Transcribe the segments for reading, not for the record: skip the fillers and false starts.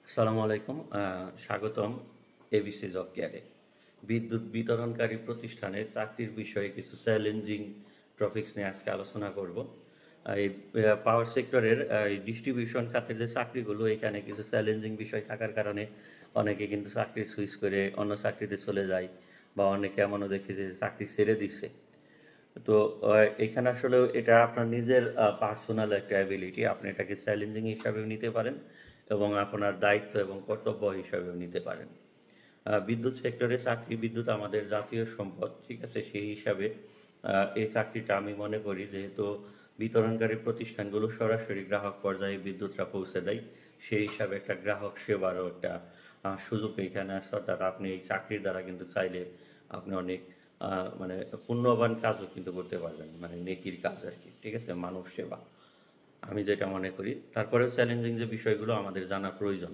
আসসালামু আলাইকুম। স্বাগতম এবিসি জব কেয়ারে। বিদ্যুৎ বিতরণকারী প্রতিষ্ঠানের চাকরির বিষয়ে কিছু চ্যালেঞ্জিং টপিকস নিয়ে আজকে আলোচনা করব। এই পাওয়ার সেক্টরের এই ডিস্ট্রিবিউশন খাতের যে চাকরিগুলো, এখানে কিছু চ্যালেঞ্জিং বিষয় থাকার কারণে অনেকে কিন্তু চাকরি সুইচ করে অন্য চাকরিতে চলে যায়, বা অনেকে এমনও দেখি যে চাকরি ছেড়ে দিচ্ছে। তো এখানে আসলে এটা আপনার নিজের পার্সোনাল একটা অ্যাবিলিটি। আপনি এটাকে চ্যালেঞ্জিং হিসাবেও নিতে পারেন এবং আপনার দায়িত্ব এবং কর্তব্য হিসাবেও নিতে পারেন। বিদ্যুৎ সেক্টরে চাকরি, বিদ্যুৎ আমাদের জাতীয় সম্পদ, ঠিক আছে? সেই হিসাবে এই চাকরিটা আমি মনে করি, যেহেতু বিতরণকারী প্রতিষ্ঠানগুলো সরাসরি গ্রাহক পর্যায়ে বিদ্যুৎটা পৌঁছে দেয়, সেই হিসাবে একটা গ্রাহক সেবারও একটা সুযোগ এখানে আছে। অর্থাৎ আপনি এই চাকরির দ্বারা কিন্তু চাইলে আপনি অনেক মানে পুণ্যবান কাজও কিন্তু করতে পারবেন, মানে নেকির কাজ আর কি, ঠিক আছে? মানব সেবা, আমি যেটা মনে করি। তারপরে চ্যালেঞ্জিং যে বিষয়গুলো আমাদের জানা প্রয়োজন,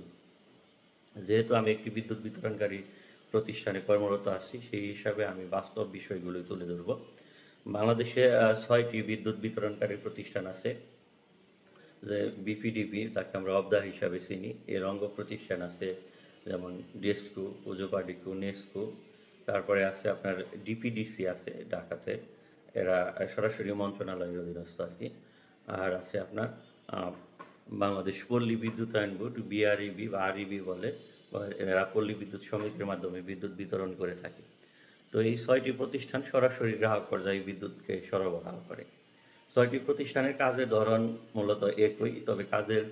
যেহেতু আমি একটি বিদ্যুৎ বিতরণকারী প্রতিষ্ঠানে কর্মরত আছি, সেই হিসাবে আমি বাস্তব বিষয়গুলোই তুলে ধরব। বাংলাদেশে ৬টি বিদ্যুৎ বিতরণকারী প্রতিষ্ঠান আছে, যে বিপিডিপি, যাকে আমরা অবদা হিসাবে চিনি। এর অঙ্গ প্রতিষ্ঠান আছে যেমন ডেস্কো, পুজোপাডিকো, নেস্কো। তারপরে আছে আপনার ডিপিডিসি আছে ঢাকাতে, এরা সরাসরি মন্ত্রণালয়ের অধীনস্থ আর কি। আর আছে আপনার আহ, বাংলাদেশ পল্লী বিদ্যুতায়ন বোর্ড, বিআরইবি বা আরইবি বলে, বা এরা পল্লী বিদ্যুৎ সমিতির মাধ্যমে বিদ্যুৎ বিতরণ করে থাকে। তো এই ৬টি প্রতিষ্ঠান সরাসরি গ্রাহক পর্যায়ে বিদ্যুৎকে সরবরাহ করে। ৬টি প্রতিষ্ঠানের কাজের ধরন মূলত একই, তবে কাজের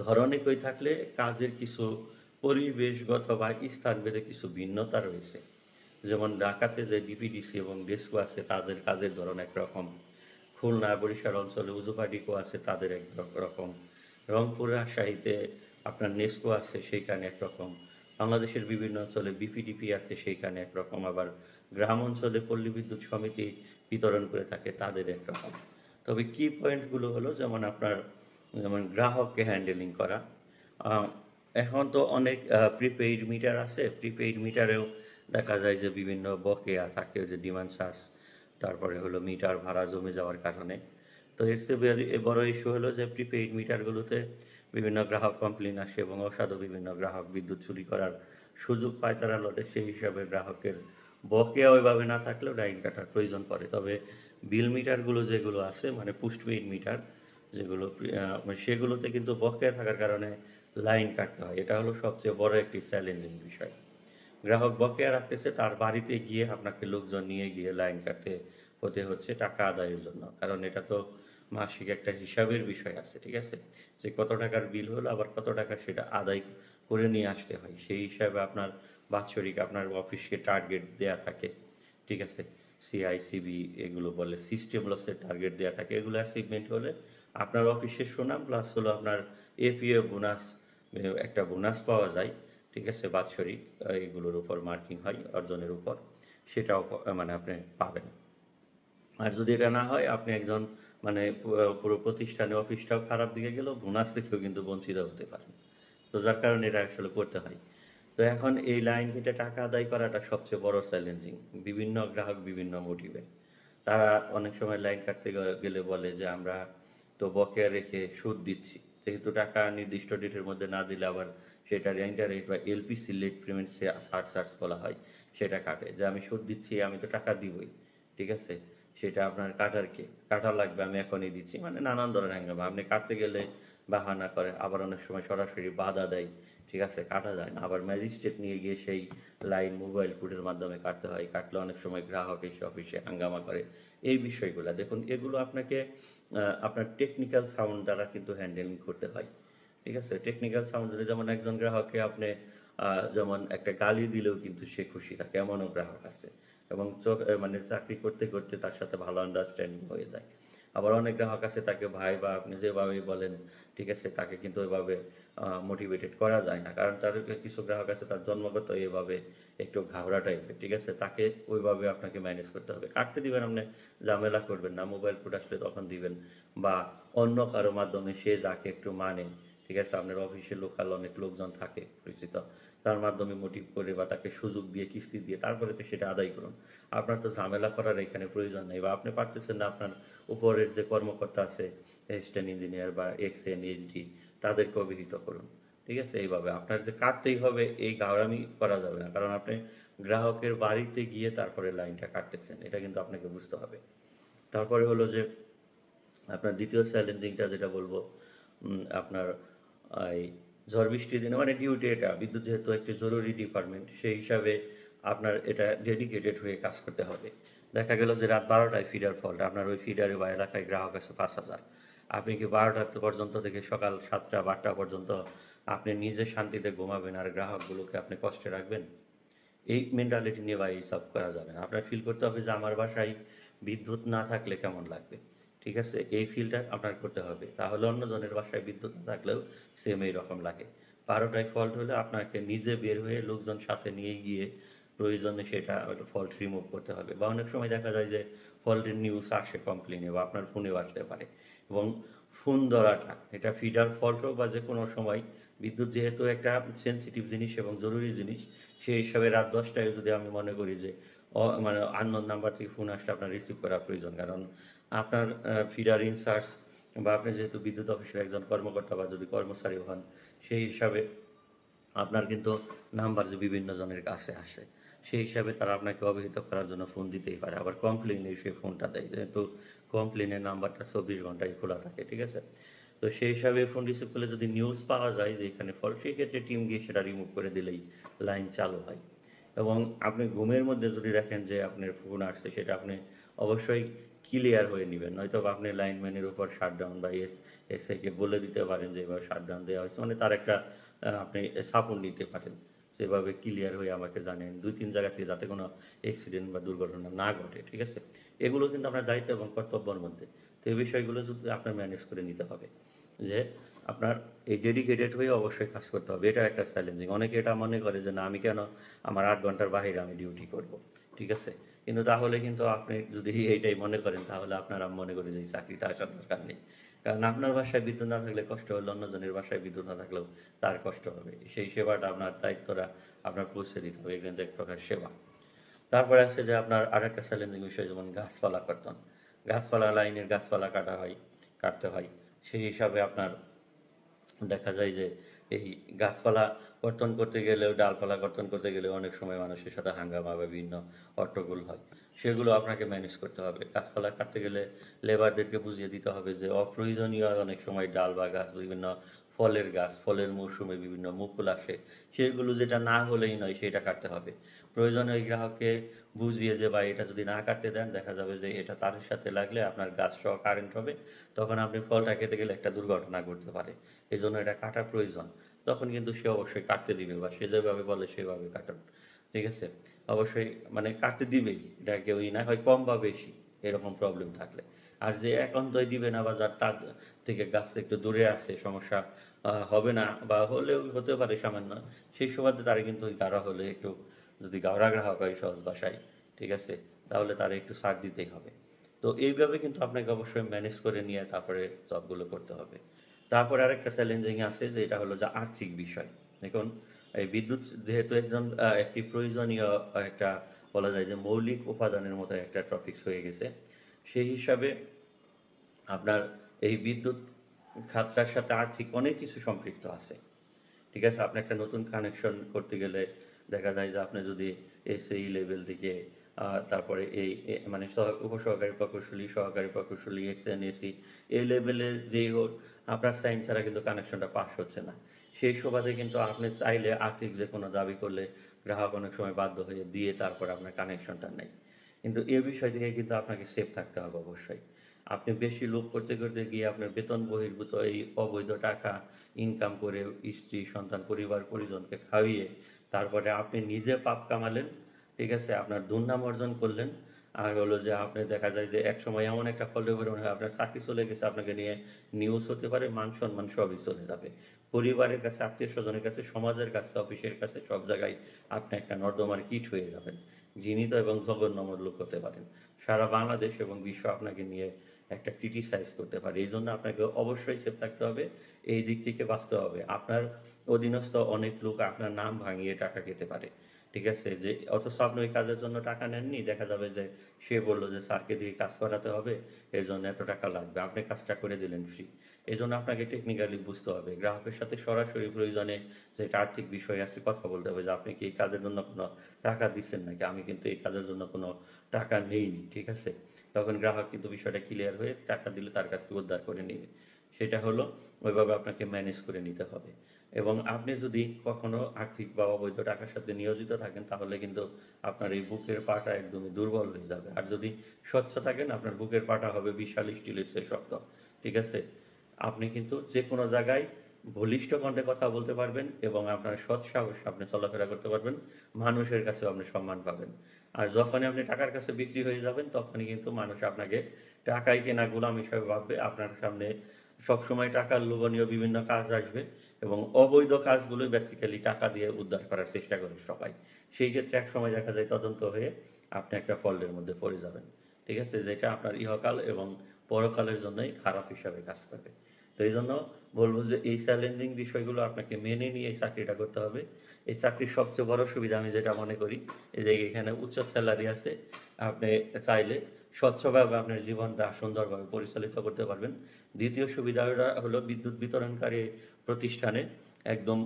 ধরন একই থাকলে কাজের কিছু পরিবেশগত বা স্থানভেদে কিছু ভিন্নতা রয়েছে। যেমন ঢাকাতে যে ডিপিডিসি এবং ডেস্কো আছে, তাদের কাজের ধরন একরকম। খুলনা বরিশাল অঞ্চলে উজুপাডিকো আছে, তাদের এক রকম। রংপুর রাজশাহীতে আপনার নেস্কো আছে, সেইখানে একরকম। বাংলাদেশের বিভিন্ন অঞ্চলে বিপিডিপি আছে, সেইখানে একরকম। আবার গ্রাম অঞ্চলে পল্লী বিদ্যুৎ সমিতি বিতরণ করে থাকে, তাদের একরকম। তবে কি পয়েন্টগুলো হলো, যেমন আপনার যেমন গ্রাহককে হ্যান্ডেলিং করা। আহ, এখন তো অনেক প্রিপেইড মিটার আছে, প্রিপেইড মিটারেও দেখা যায় যে বিভিন্ন বকেয়া থাকে, যে ডিমান্ড চার্জ, তারপরে হলো মিটার ভাড়া জমে যাওয়ার কারণে। তো এর চেয়ে বড় ইস্যু হলো যে প্রিপেইড মিটারগুলোতে বিভিন্ন গ্রাহক কমপ্লেন আসে এবং অসাধু বিভিন্ন গ্রাহক বিদ্যুৎ চুরি করার সুযোগ পায় তারা লটে। সেই হিসাবে গ্রাহকের বকেয়া ওইভাবে না থাকলেও লাইন কাটার প্রয়োজন পড়ে। তবে বিল মিটারগুলো যেগুলো আছে, মানে পোস্টপেইড মিটার যেগুলো, মানে সেগুলোতে কিন্তু বকেয়া থাকার কারণে লাইন কাটতে হয়। এটা হলো সবচেয়ে বড় একটি চ্যালেঞ্জিং বিষয়। গ্রাহক বকেয়া রাখতেছে, তার বাড়িতে গিয়ে আপনাকে লোকজন নিয়ে গিয়ে লাইন কাটতে হতে হচ্ছে টাকা আদায়ের জন্য। কারণ এটা তো মাসিক একটা হিসাবের বিষয় আছে, ঠিক আছে? যে কত টাকার বিল হলো, আবার কত টাকা সেটা আদায় করে নিয়ে আসতে হয়, সেই হিসাবে আপনার বাৎসরিক আপনার অফিসকে টার্গেট দেয়া থাকে, ঠিক আছে? সিআইসিবি এগুলো বলে, সিস্টেম লসের টার্গেট দেয়া থাকে। এগুলো অ্যাচিভমেন্ট হলে আপনার অফিসের সুনাম, প্লাস হলো আপনার এপিএ বোনাস, একটা বোনাস পাওয়া যায়, ঠিক আছে? বাৎসরিক এগুলোর উপর মার্কিং হয় অর্জনের উপর, সেটাও মানে আপনি পাবেন। আর যদি এটা না হয়, আপনি একজন মানে পুরো প্রতিষ্ঠানে অফিসটাও খারাপ দিকে গেল, বোনাস থেকেও কিন্তু বঞ্চিত হতে পারেন। তো যার কারণে এটা আসলে করতে হয়। তো এখন এই লাইন কেটে টাকা আদায় করাটা সবচেয়ে বড় চ্যালেঞ্জিং। বিভিন্ন গ্রাহক বিভিন্ন মোটিভে, তারা অনেক সময় লাইন কাটতে গেলে বলে যে আমরা তো বকেয়া রেখে সুদ দিচ্ছি, যেহেতু টাকা নির্দিষ্ট ডেটের মধ্যে না দিলে আবার সেটা ইন্টারেস্ট বা এলপিসি, লেট পেমেন্ট সার্চ বলা হয়, সেটা কাটে। যে আমি সুদ দিচ্ছি, আমি তো টাকা দিবই, ঠিক আছে? সেটা আপনার কাটার কে কাটা লাগবে, আমি এখনই দিচ্ছি, মানে নানান ধরনের হ্যাঙ্গামা। আপনি কাটতে গেলে বাহানা করে, আবার অনেক সময় সরাসরি বাধা দেয়, ঠিক আছে? কাটা যায় না, আবার ম্যাজিস্ট্রেট নিয়ে গিয়ে সেই লাইন মোবাইল কোর্টের মাধ্যমে কাটতে হয়। কাটলে অনেক সময় গ্রাহক এসে অফিসে হাঙ্গামা করে। এই বিষয়গুলো দেখুন, এগুলো আপনাকে আপনার টেকনিক্যাল সাউন্ড দ্বারা কিন্তু হ্যান্ডেলিং করতে হয়, ঠিক আছে? টেকনিক্যাল সাউন্ড দিলে, যেমন একজন গ্রাহককে আপনি যেমন একটা গালি দিলেও কিন্তু সে খুশি থাকে, এমনও গ্রাহক আছে। এবং মানে চাকরি করতে করতে তার সাথে ভালো আন্ডারস্ট্যান্ডিং হয়ে যায়। আবার অনেক গ্রাহক আছে, তাকে ভাই বা আপনি যেভাবেই বলেন, ঠিক আছে, তাকে কিন্তু ওইভাবে মোটিভেটেড করা যায় না। কারণ তার কিছু গ্রাহক আছে, তার জন্মগত এভাবে একটু ঘাবড়া টাইপের, ঠিক আছে? তাকে ওইভাবে আপনাকে ম্যানেজ করতে হবে। কাটতে দিবেন আপনি, ঝামেলা করবেন না, মোবাইল কোড আসলে তখন দিবেন, বা অন্য কারো মাধ্যমে সে যাকে একটু মানে, ঠিক আছে, আপনার অফিসে লোকাল অনেক লোকজন থাকে পরিচিত, তার মাধ্যমে মোটিভ করে বা তাকে সুযোগ দিয়ে কিস্তি দিয়ে তারপরে তো সেটা আদায় করুন। আপনার তো ঝামেলা করার এখানে প্রয়োজন নেই, বা আপনি পারতেছেন না, আপনার উপরের যে কর্মকর্তা আছে, অ্যাসিস্ট্যান্ট ইঞ্জিনিয়ার বা এক্সএন এইচডি, তাদেরকে অবহিত করুন। ঠিক আছে? এইভাবে আপনার যে কাটতেই হবে এই ঘাড়ামি করা যাবে না। কারণ আপনি গ্রাহকের বাড়িতে গিয়ে তারপরে লাইনটা কাটতেছেন। এটা কিন্তু আপনাকে বুঝতে হবে। তারপরে হলো যে আপনার দ্বিতীয় চ্যালেঞ্জিংটা যেটা বলবো আপনার এই ঝড় বৃষ্টির দিনে মানে ডিউটি এটা বিদ্যুৎ যেহেতু একটি জরুরি ডিপার্টমেন্ট সেই হিসাবে আপনার এটা ডেডিকেটেড হয়ে কাজ করতে হবে। দেখা গেল যে রাত 12টায় ফিডার ফল্ট আপনার ওই ফিডারে বা এলাকায় গ্রাহক আছে 5,000। আপনি কি 12টা পর্যন্ত থেকে সকাল 7টা বা 8টা পর্যন্ত আপনি নিজে শান্তিতে ঘুমাবেন আর গ্রাহকগুলোকে আপনি কষ্টে রাখবেন? এই মেন্টালিটি নিয়ে ভাই হিসাব করা যাবে না। আপনার ফিল করতে হবে যে আমার বাসায় বিদ্যুৎ না থাকলে কেমন লাগবে। ঠিক আছে? এই ফিলটা আপনার করতে হবে। তাহলে অন্যজনের বাসায় বিদ্যুৎ না থাকলেও সেম এইরকম লাগে। 12টায় ফল্ট হলে আপনাকে নিজে বের হয়ে লোকজন সাথে নিয়ে গিয়ে প্রয়োজনে সেটা ফল্ট রিমুভ করতে হবে। বা অনেক সময় দেখা যায় যে ফল্টের নিউজ আসে কমপ্লেইনে বা আপনার ফোনেও আসতে পারে। এবং ফোন ধরাটা এটা ফিডার ফল্ট হোক বা যেকোনো সময় বিদ্যুৎ যেহেতু একটা সেনসিটিভ জিনিস এবং জরুরি জিনিস সেই হিসাবে রাত 10টায় যদি আমি মনে করি যে মানে আননোন নাম্বার থেকে ফোন আসলে আপনার রিসিভ করা প্রয়োজন। কারণ আপনার ফিডার ইনচার্জ বা আপনি যেহেতু বিদ্যুৎ অফিসের একজন কর্মকর্তা বা যদি কর্মচারী হন সেই হিসাবে আপনার কিন্তু নাম্বার যে বিভিন্ন জনের কাছে আসে সেই হিসাবে তারা আপনাকে অবহিত করার জন্য ফোন দিতেই পারে। আবার কমপ্লেইনে সেই ফোনটা দেয় যেহেতু কমপ্লেইনের নাম্বারটা 24 ঘন্টায় খোলা থাকে। ঠিক আছে? তো সেই হিসাবে ফোন রিসিভ করলে যদি নিউজ পাওয়া যায় যে এখানে ফল্ট সেই ক্ষেত্রে টিম গিয়ে সেটা রিমুভ করে দিলেই লাইন চালু হয়। এবং আপনি ঘুমের মধ্যে যদি দেখেন যে আপনার ফোন আসছে সেটা আপনি অবশ্যই ক্লিয়ার হয়ে নেবেন। নয়তো বা আপনি লাইনম্যানের উপর শাটডাউন বা এসআইকে বলে দিতে পারেন যে এভাবে শাটডাউন দেওয়া হয়েছে। মানে তার একটা আপনি সাপোর্ট নিতে পারেন। সেভাবে ক্লিয়ার হয়ে আমাকে জানেন ২-৩ জায়গা থেকে যাতে কোনো অ্যাক্সিডেন্ট বা দুর্ঘটনা না ঘটে। ঠিক আছে? এগুলো কিন্তু আপনার দায়িত্ব এবং কর্তব্যের মধ্যে। তো এই বিষয়গুলো যদি আপনার ম্যানেজ করে নিতে হবে। যে আপনার এই ডেডিকেটেড হয়ে অবশ্যই কাজ করতে হবে। এটা একটা চ্যালেঞ্জিং। অনেকে এটা মনে করে যে না আমি কেন আমার ৮ ঘন্টার বাহিরে আমি ডিউটি করব। ঠিক আছে? কিন্তু তাহলে কিন্তু আপনি যদি এইটাই মনে করেন তাহলে আপনার আমি মনে করি যে এই চাকরিতে আসার দরকার নেই। কারণ আপনার বাসায় বিদ্যুৎ না থাকলে কষ্ট হলে অন্যজনের বাসায় বিদ্যুৎ না থাকলেও তার কষ্ট হবে। সেই সেবাটা আপনার দায়িত্বটা আপনার পৌঁছে দিতে হবে। এগুলো কিন্তু এক প্রকার সেবা। তারপরে আছে যে আপনার আরেকটা চ্যালেঞ্জিং বিষয় যেমন গাছপালা কর্তন। গাছপালা লাইনের গাছপালা কাটতে হয়। সেই হিসাবে আপনার দেখা যায় যে এই গাছপালা কর্তন করতে গেলেও ডালপালা কর্তন করতে গেলেও অনেক সময় মানুষের সাথে হাঙ্গামা বা বিভিন্ন হট্টগোল হয়। সেগুলো আপনাকে ম্যানেজ করতে হবে। গাছপালা কাটতে গেলে লেবারদেরকে বুঝিয়ে দিতে হবে যে অপ্রয়োজনীয় অনেক সময় ডাল বা গাছ বিভিন্ন ফলের গাছ, ফলের মৌসুমে বিভিন্ন মুকুল আসে। সেগুলো যেটা না হলেই নয় সেটা কাটতে হবে। প্রয়োজনে ওই গ্রাহককে বুঝিয়ে যে ভাই এটা যদি না কাটতে দেন দেখা যাবে যে এটা তারের সাথে লাগলে আপনার গাছ সহ কারেন্ট হবে। তখন আপনি ফলটা খেতে গেলে একটা দুর্ঘটনা ঘটতে পারে। এজন্য এটা কাটা প্রয়োজন। তখন কিন্তু সে অবশ্যই কাটতে দিবে বা সে যেভাবে বলে সেভাবে কাটান। ঠিক আছে? অবশ্যই মানে কাটতে দিবেই। এটা কেউই না হয় কম বা বেশি এরকম প্রবলেম থাকলে। আর যে একান্তই দিবে না বা যার তার থেকে গাছ একটু দূরে আছে সমস্যা হবে না বা হলেও হতে পারে সামান্য। সেই সুবাদে তারা কিন্তু ওই গাড়া হলে একটু যদি গাড়া গ্রাহক হয় সহজ ভাষায়, ঠিক আছে? তাহলে তারা একটু ছাড় দিতেই হবে। তো এইভাবে কিন্তু আপনাকে অবশ্যই ম্যানেজ করে নিয়ে তারপরে জবগুলো করতে হবে। তারপরে আরেকটা চ্যালেঞ্জিং আছে যে এটা হলো যে আর্থিক বিষয়। দেখুন এই বিদ্যুৎ যেহেতু একটি প্রয়োজনীয় একটা বলা যায় যে মৌলিক উপাদানের মতো একটা টপিকস হয়ে গেছে। সেই হিসাবে আপনার এই বিদ্যুৎ খাতটার সাথে আর্থিক অনেক কিছু সম্পৃক্ত আছে। ঠিক আছে? আপনি একটা নতুন কানেকশন করতে গেলে দেখা যায় যে আপনি যদি এসএই লেভেল থেকে তারপরে মানে উপসহকারী প্রকৌশলী, সহকারী প্রকৌশলী, এক্সএন, এসি এই লেভেলে যেই হোক আপনার সাইন ছাড়া কিন্তু কানেকশনটা পাস হচ্ছে না। সেই সুবাদে কিন্তু আপনি চাইলে আর্থিক যে কোনো দাবি করলে গ্রাহক অনেক সময় বাধ্য হয়ে দিয়ে তারপরে আপনার কানেকশনটা নেয়। কিন্তু এ বিষয় থেকে কিন্তু আপনাকে সেফ থাকতে হবে অবশ্যই। আপনি বেশি লোভ করতে করতে গিয়ে আপনার বেতন বহির্ভূত এই অবৈধ টাকা ইনকাম করে স্ত্রী, সন্তান, পরিবার, পরিজনকে খাইয়ে তারপরে আপনি নিজে পাপ কামালেন, ঠিক আছে? আপনার দুর্নাম অর্জন করলেন। আর হলো যে আপনি দেখা যায় যে একসময় এমন একটা ফলে বেরোনো হয় আপনার চাকরি চলে গেছে আপনাকে নিয়ে নিউজ হতে পারে, মান-সম্মান সবই চলে যাবে। পরিবারের কাছে, আত্মীয়স্বজনের কাছে, সমাজের কাছে, অফিসের কাছে সব জায়গায় আপনি একটা নর্দমার কীট হয়ে যাবেন। ঘৃণিত এবং জঘন্যতম লোক হতে পারেন। সারা বাংলাদেশ এবং বিশ্ব আপনাকে নিয়ে একটা ক্রিটিসাইজ করতে পারে। এইজন্য আপনাকে অবশ্যই সেফ থাকতে হবে। এই দিক থেকে বাঁচতে হবে। আপনার অধীনস্থ অনেক লোক আপনার নাম ভাঙিয়ে টাকা খেতে পারে। ঠিক আছে? যে অথচ আপনি ওই কাজের জন্য টাকা নেননি। দেখা যাবে যে সে বলল যে স্যারকে দিয়ে কাজ করাতে হবে, এর জন্য এত টাকা লাগবে। আপনি কাজটা করে দিলেন ফ্রি। এজন্য আপনাকে টেকনিক্যালি বুঝতে হবে। গ্রাহকের সাথে সরাসরি প্রয়োজনে যেটা আর্থিক বিষয় আছে কথা বলতে হবে যে আপনি কি এই কাজের জন্য কোনো টাকা দিচ্ছেন নাকি? আমি কিন্তু এই কাজের জন্য কোনো টাকা নেইনি। ঠিক আছে? তখন গ্রাহক কিন্তু বিষয়টা ক্লিয়ার হয়ে টাকা দিলে তার কাছ থেকে উদ্ধার করে নিবে। সেটা হলো ওইভাবে আপনাকে ম্যানেজ করে নিতে হবে। এবং আপনি যদি কখনো আর্থিক বা অবৈধ টাকার সাথে নিয়োজিত থাকেন তাহলে কিন্তু আপনার এই বুকের পাটা একদমই দুর্বল হয়ে যাবে। আর যদি স্বচ্ছ থাকেন আপনার বুকের পাটা হবে বিশাল স্টিলের চেয়ে শক্ত। ঠিক আছে? আপনি কিন্তু যে কোনো জায়গায় বলিষ্ঠ কণ্ঠে কথা বলতে পারবেন এবং আপনার সৎ সাহসে আপনি চলাফেরা করতে পারবেন। মানুষের কাছেও আপনি সম্মান পাবেন। আর যখনই আপনি টাকার কাছে বিক্রি হয়ে যাবেন তখনই কিন্তু মানুষ আপনাকে টাকায় কেনা গোলাম হিসেবে ভাববে। আপনার সামনে সবসময় টাকার লোভনীয় বিভিন্ন কাজ আসবে এবং অবৈধ কাজগুলো বেসিক্যালি টাকা দিয়ে উদ্ধার করার চেষ্টা করে সবাই। সেই ক্ষেত্রে একসময় দেখা যায় তদন্ত হয়ে আপনি একটা ফল্টের মধ্যে পড়ে যাবেন। ঠিক আছে? যেটা আপনার ইহকাল এবং পরকালের জন্যই খারাপ হিসাবে কাজ করবে। তো এইজন্য বলব যে এই চ্যালেঞ্জিং বিষয়গুলো আপনাকে মেনে নিয়ে এই চাকরিটা করতে হবে। এই চাকরির সবচেয়ে বড় সুবিধা আমি যেটা মনে করি, এই যে এখানে উচ্চ স্যালারি আছে। আপনি চাইলে স্বচ্ছভাবে আপনার জীবনটা সুন্দরভাবে পরিচালিত করতে পারবেন। দ্বিতীয় সুবিধাটা হলো বিদ্যুৎ বিতরণকারী প্রতিষ্ঠানে একদম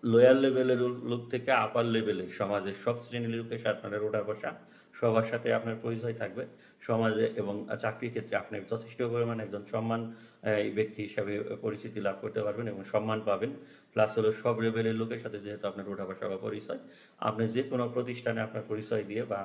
লোয়ার লেভেলের লোক থেকে আপার লেভেলের সমাজের সব শ্রেণীর লোকের সাথে আপনার ওঠা বসা সবার সাথে আপনার পরিচয় থাকবে সমাজে এবং চাকরির ক্ষেত্রে আপনি যথেষ্ট পরিমাণে একজন সম্মান ব্যক্তি হিসাবে পরিচিতি লাভ করতে পারবেন এবং সম্মান পাবেন প্লাস হলো সব লেভেলের লোকের সাথে যেহেতু আপনার ওঠা বসা বা পরিচয় আপনি যে কোনো প্রতিষ্ঠানে আপনার পরিচয় দিয়ে বা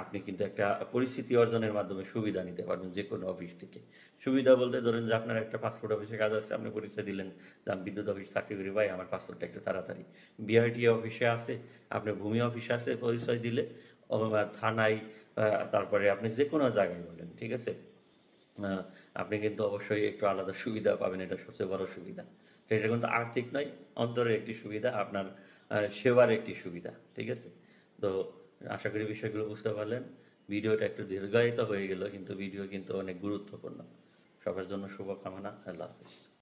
আপনি কিন্তু একটা পরিচিতি অর্জনের মাধ্যমে সুবিধা নিতে পারবেন যে কোনো অফিস থেকে। সুবিধা বলতে ধরেন যে আপনার একটা পাসপোর্ট অফিসে কাজ আছে আপনি পরিচয় দিলেন যে আমি বিদ্যুৎ অফিসে চাকরি করি ভাই আমার পাসপোর্টটা একটু তাড়াতাড়ি। বিআরটি অফিসে আছে, আপনার ভূমি অফিসে আছে পরিচয় দিলে থানায় তারপরে আপনি যে কোনো জায়গায় বলেন, ঠিক আছে? আ আপনি কিন্তু অবশ্যই একটু আলাদা সুবিধা পাবেন এটা সবচেয়ে বড় সুবিধা। তো এটা কিন্তু আর্থিক নয়, অন্তরের একটি সুবিধা, আপনার সেবার একটি সুবিধা। ঠিক আছে? তো আশা করি বিষয়গুলো বুঝতে পারলেন। ভিডিওটা একটু দীর্ঘায়িত হয়ে গেল কিন্তু ভিডিও কিন্তু অনেক গুরুত্বপূর্ণ। সবার জন্য শুভকামনা। আল্লাহ হাফেজ।